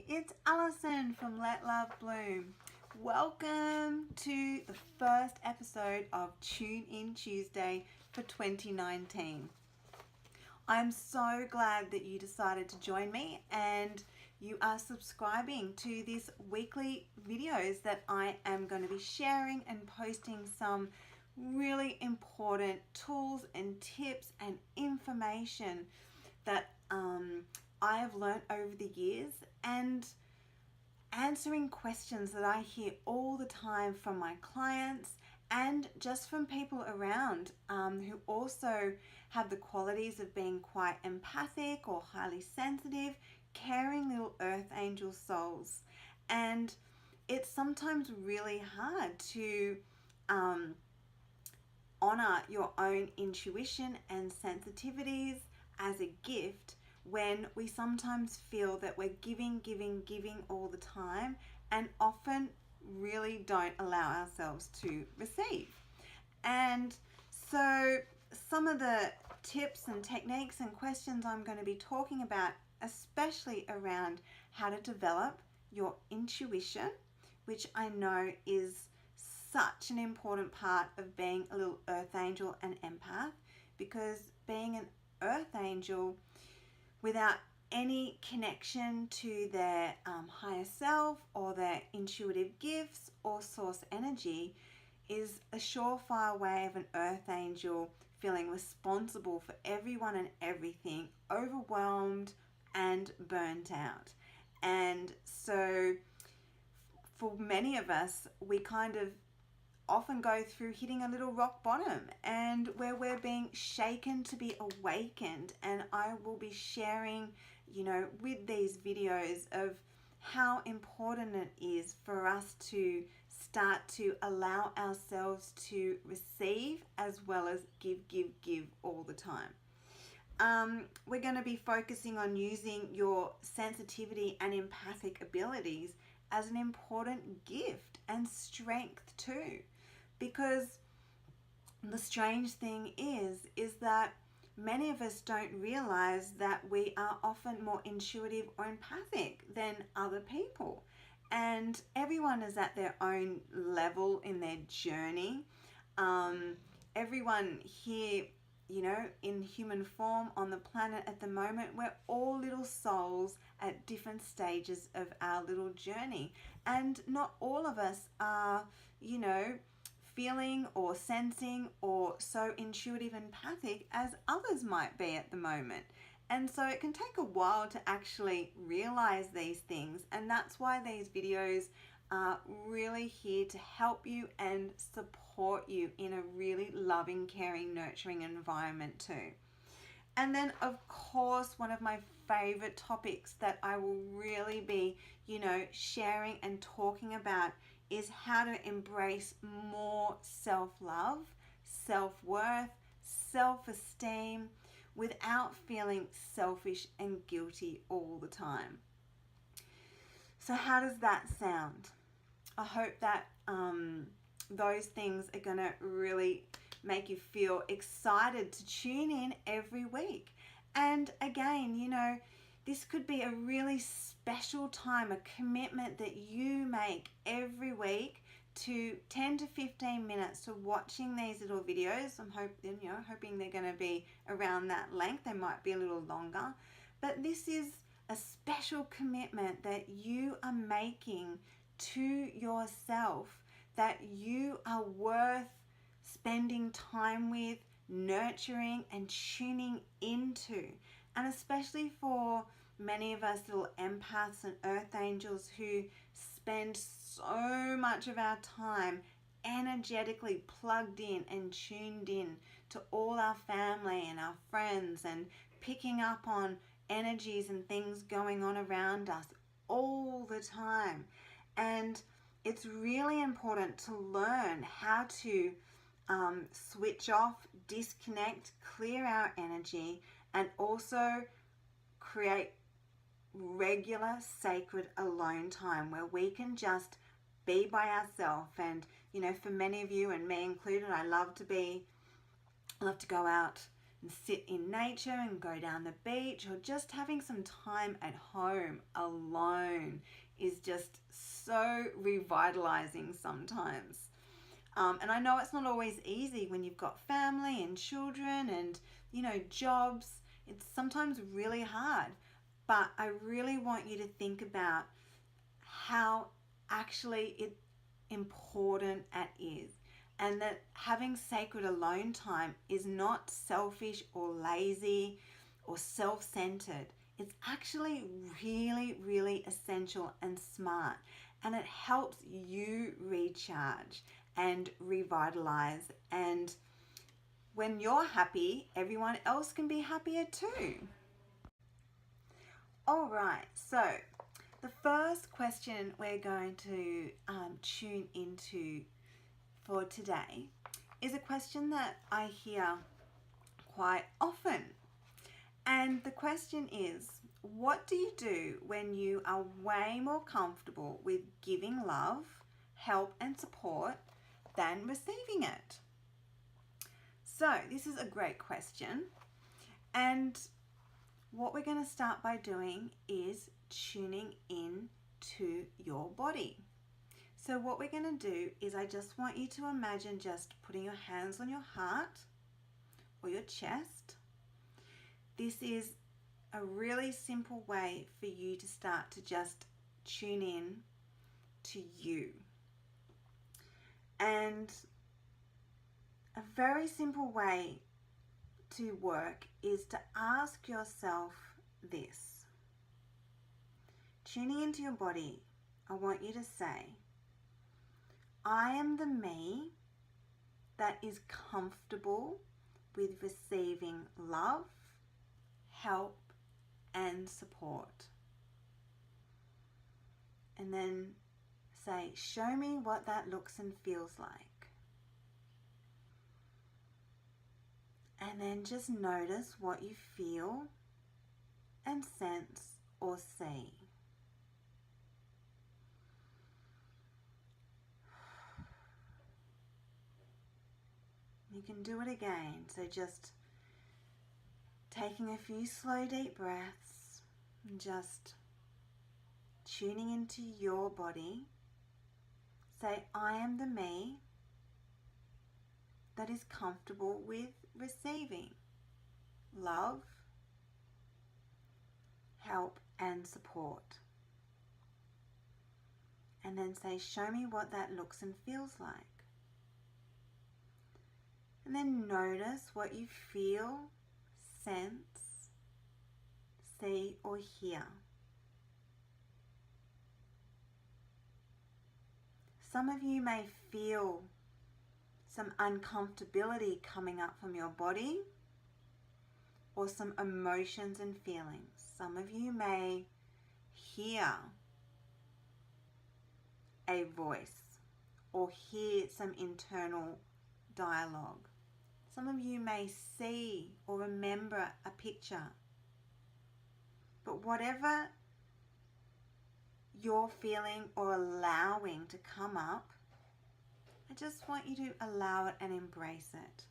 it's Alison from Let Love Bloom. Welcome to the first episode of Tune In Tuesday for 2019. I'm so glad that you decided to join me and you are subscribing to these weekly videos that I am going to be sharing and posting some really important tools and tips and information that I have learned over the years, and answering questions that I hear all the time from my clients and just from people around who also have the qualities of being quite empathic or highly sensitive, caring little earth angel souls. And it's sometimes really hard to honor your own intuition and sensitivities as a gift when we sometimes feel that we're giving all the time and often really don't allow ourselves to receive. And so some of the tips and techniques and questions I'm going to be talking about, especially around how to develop your intuition, which I know is such an important part of being a little earth angel and empath, because being an earth angel without any connection to their higher self or their intuitive gifts or source energy is a surefire way of an earth angel feeling responsible for everyone and everything, overwhelmed and burnt out. And so for many of us, we kind of often go through hitting a little rock bottom and where we're being shaken to be awakened. And I will be sharing, with these videos of how important it is for us to start to allow ourselves to receive as well as give all the time. We're going to be focusing on using your sensitivity and empathic abilities as an important gift and strength too. Because the strange thing is that many of us don't realize that we are often more intuitive or empathic than other people. And everyone is at their own level in their journey. Everyone here, in human form on the planet at the moment, we're all little souls at different stages of our little journey. And not all of us are, feeling or sensing or so intuitive and empathic as others might be at the moment. And so it can take a while to actually realize these things, and that's why these videos are really here to help you and support you in a really loving, caring, nurturing environment too. And then of course, one of my favorite topics that I will really be, sharing and talking about is how to embrace more self-love, self-worth, self-esteem without feeling selfish and guilty all the time. So how does that sound? I hope that those things are going to really make you feel excited to tune in every week. And again, this could be a really special time, a commitment that you make every week to 10 to 15 minutes to watching these little videos. I'm hoping they're going to be around that length. They might be a little longer. But this is a special commitment that you are making to yourself, that you are worth spending time with, nurturing and tuning into. And especially for many of us little empaths and earth angels who spend so much of our time energetically plugged in and tuned in to all our family and our friends and picking up on energies and things going on around us all the time. And it's really important to learn how to switch off, disconnect, clear our energy, and also create regular sacred alone time where we can just be by ourselves. And for many of you, and me included, I love to go out and sit in nature and go down the beach, or just having some time at home alone is just so revitalizing sometimes. And I know it's not always easy when you've got family and children and, jobs. It's sometimes really hard. But I really want you to think about how actually important it is. And that having sacred alone time is not selfish or lazy or self-centered. It's actually really, really essential and smart. And it helps you recharge and revitalize. And when you're happy, everyone else can be happier too. All right, so the first question we're going to tune into for today is a question that I hear quite often. And the question is, what do you do when you are way more comfortable with giving love, help, and support than receiving it? So this is a great question. And what we're going to start by doing is tuning in to your body. So what we're going to do is I just want you to imagine just putting your hands on your heart or your chest. This is a really simple way for you to start to just tune in to you. And a very simple way to work is to ask yourself this. Tuning into your body, I want you to say, I am the me that is comfortable with receiving love, help, and support. And then say, show me what that looks and feels like. And then just notice what you feel and sense or see. You can do it again. So just taking a few slow deep breaths and just tuning into your body. Say, I am the me that is comfortable with receiving love, help, and support. And then say, show me what that looks and feels like. And then notice what you feel, sense, see, or hear. Some of you may feel some uncomfortability coming up from your body or some emotions and feelings. Some of you may hear a voice or hear some internal dialogue. Some of you may see or remember a picture. But whatever you're feeling or allowing to come up, I just want you to allow it and embrace it.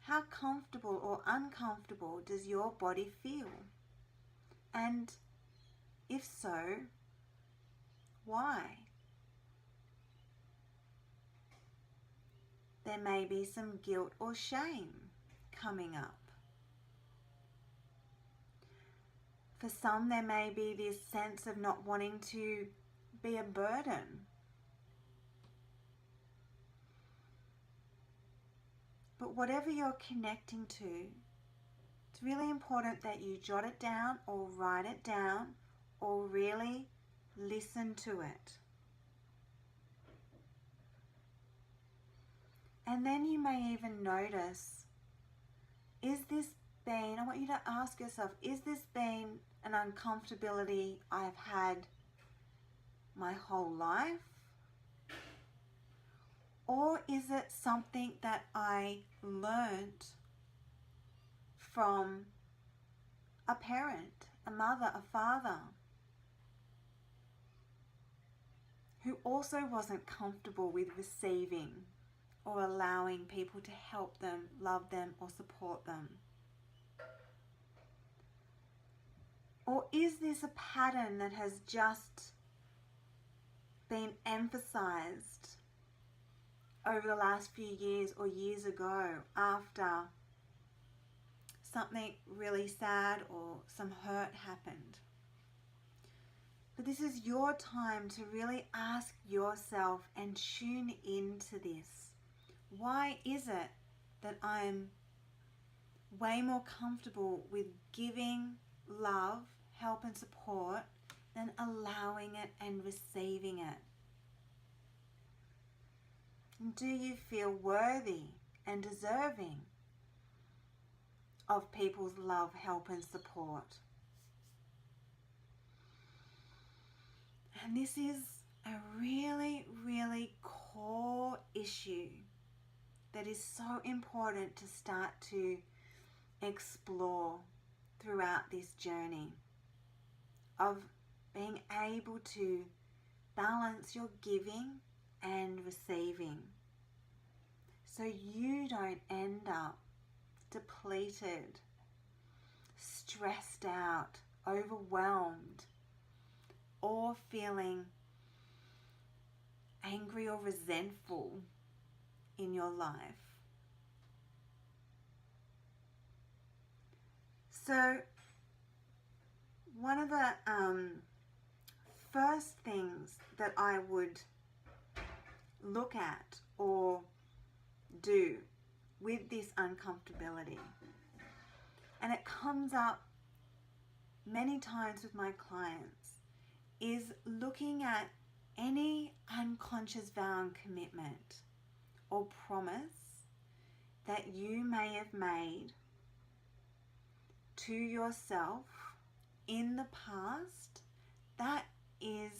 How comfortable or uncomfortable does your body feel? And if so, why? There may be some guilt or shame coming up. For some, there may be this sense of not wanting to be a burden. But whatever you're connecting to, it's really important that you jot it down or write it down or really listen to it. And then you may even notice, I want you to ask yourself, is this been an uncomfortability I've had my whole life? Or is it something that I learned from a parent, a mother, a father, who also wasn't comfortable with receiving or allowing people to help them, love them, or support them? Or is this a pattern that has just been emphasized over the last few years or years ago after something really sad or some hurt happened? But this is your time to really ask yourself and tune into this. Why is it that I'm way more comfortable with giving love, help and support than allowing it and receiving it? And do you feel worthy and deserving of people's love, help and support? And this is a really, really core issue that is so important to start to explore throughout this journey of being able to balance your giving and receiving, so you don't end up depleted, stressed out, overwhelmed, or feeling angry or resentful in your life. So one of the first things that I would look at or do with this uncomfortability, and it comes up many times with my clients, is looking at any unconscious vow and commitment or promise that you may have made to yourself in the past that is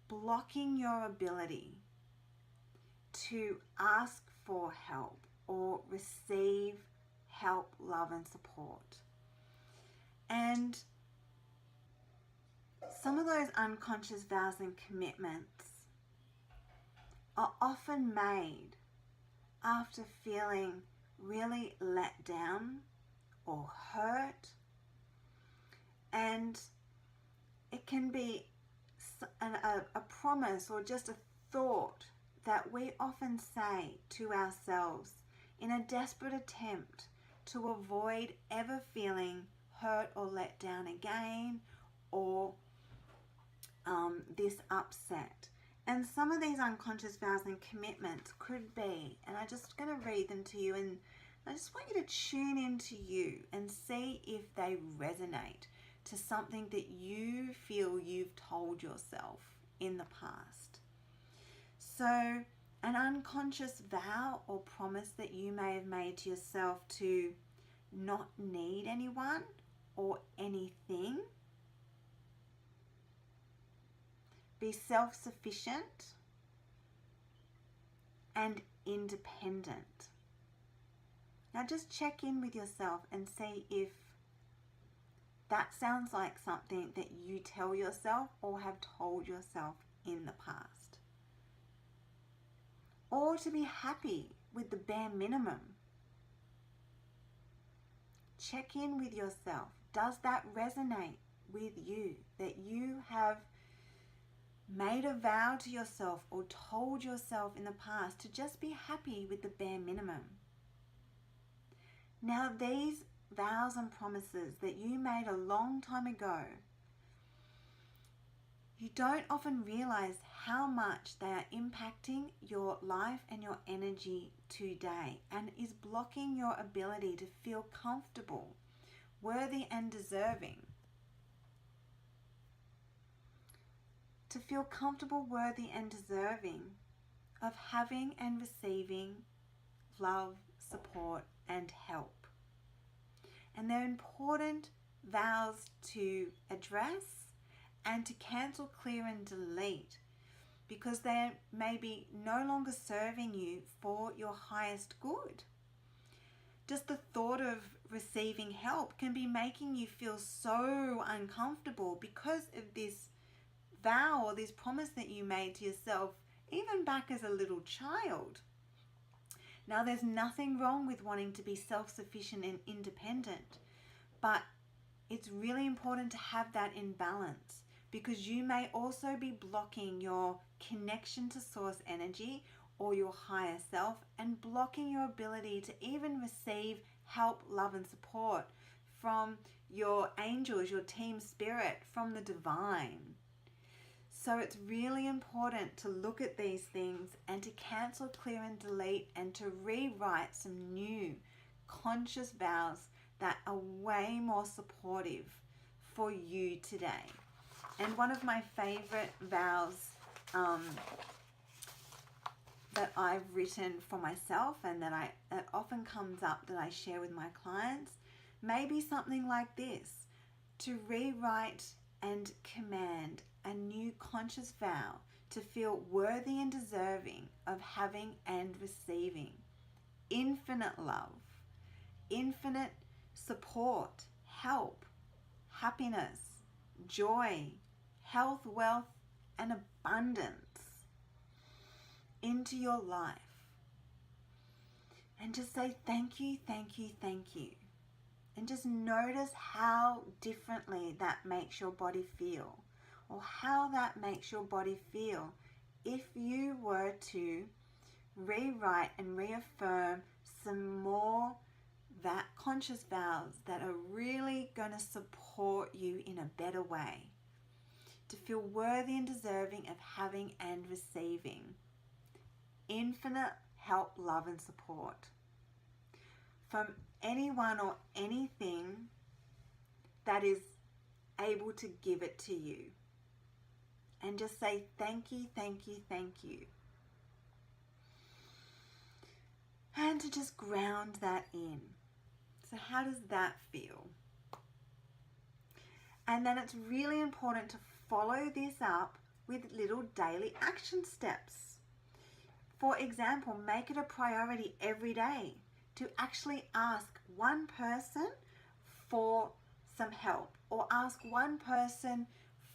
blocking your ability to ask for help or receive help, love and support. And some of those unconscious vows and commitments are often made after feeling really let down or hurt, and it can be a promise or just a thought that we often say to ourselves in a desperate attempt to avoid ever feeling hurt or let down again, or this upset. And some of these unconscious vows and commitments could be, and I'm just going to read them to you, and I just want you to tune into you and see if they resonate to something that you feel you've told yourself in the past. So an unconscious vow or promise that you may have made to yourself to not need anyone or anything, be self-sufficient and independent. Now just check in with yourself and see if that sounds like something that you tell yourself or have told yourself in the past. Or to be happy with the bare minimum. Check in with yourself. Does that resonate with you, that you have made a vow to yourself or told yourself in the past to just be happy with the bare minimum? Now these vows and promises that you made a long time ago, you don't often realize how much they are impacting your life and your energy today, and is blocking your ability to feel comfortable, worthy and deserving. To feel comfortable, worthy and deserving of having and receiving love, support and help. And they're important vows to address and to cancel, clear and delete, because they may be no longer serving you for your highest good. Just the thought of receiving help can be making you feel so uncomfortable because of this vow or this promise that you made to yourself even back as a little child. Now, there's nothing wrong with wanting to be self-sufficient and independent, but it's really important to have that in balance, because you may also be blocking your connection to source energy or your higher self, and blocking your ability to even receive help, love, and support from your angels, your team spirit, from the divine. So it's really important to look at these things and to cancel, clear, and delete, and to rewrite some new conscious vows that are way more supportive for you today. And one of my favorite vows that I've written for myself, and that often comes up that I share with my clients, may be something like this: to rewrite and command a new conscious vow to feel worthy and deserving of having and receiving infinite love, infinite support, help, happiness, joy, health, wealth, and abundance into your life. And just say thank you, thank you, thank you. And just notice how differently that makes your body feel, or how that makes your body feel if you were to rewrite and reaffirm some more that conscious vows that are really going to support you in a better way, to feel worthy and deserving of having and receiving infinite help, love, and support from anyone or anything that is able to give it to you. And just say thank you, thank you, thank you. And to just ground that in. So how does that feel? And then it's really important to follow this up with little daily action steps. For example, make it a priority every day to actually ask one person for some help, or ask one person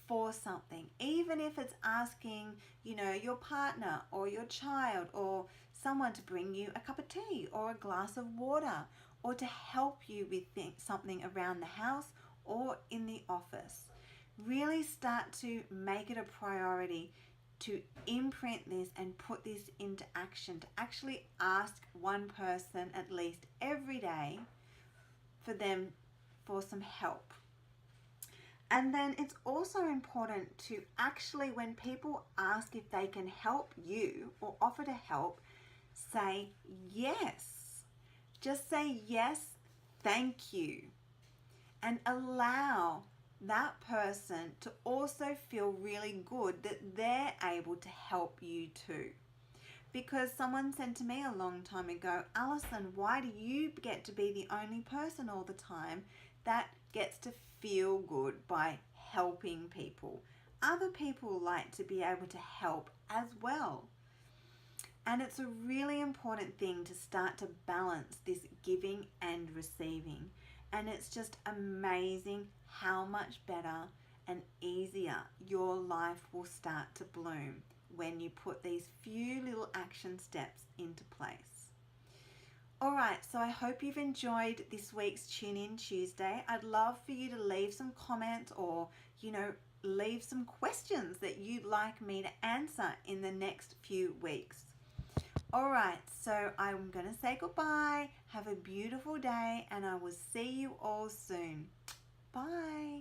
for something, even if it's asking, your partner or your child or someone to bring you a cup of tea or a glass of water, or to help you with something around the house or in the office. Really start to make it a priority to imprint this and put this into action, to actually ask one person at least every day for some help. And then it's also important to actually, when people ask if they can help you or offer to help, say yes. Just say yes, thank you. And allow that person to also feel really good that they're able to help you too. Because someone said to me a long time ago, Alison, why do you get to be the only person all the time that gets to feel good by helping people? Other people like to be able to help as well. And it's a really important thing to start to balance this giving and receiving. And it's just amazing how much better and easier your life will start to bloom when you put these few little action steps into place. Alright, so I hope you've enjoyed this week's Tune In Tuesday. I'd love for you to leave some comments, or, leave some questions that you'd like me to answer in the next few weeks. Alright, so I'm going to say goodbye. Have a beautiful day, and I will see you all soon. Bye.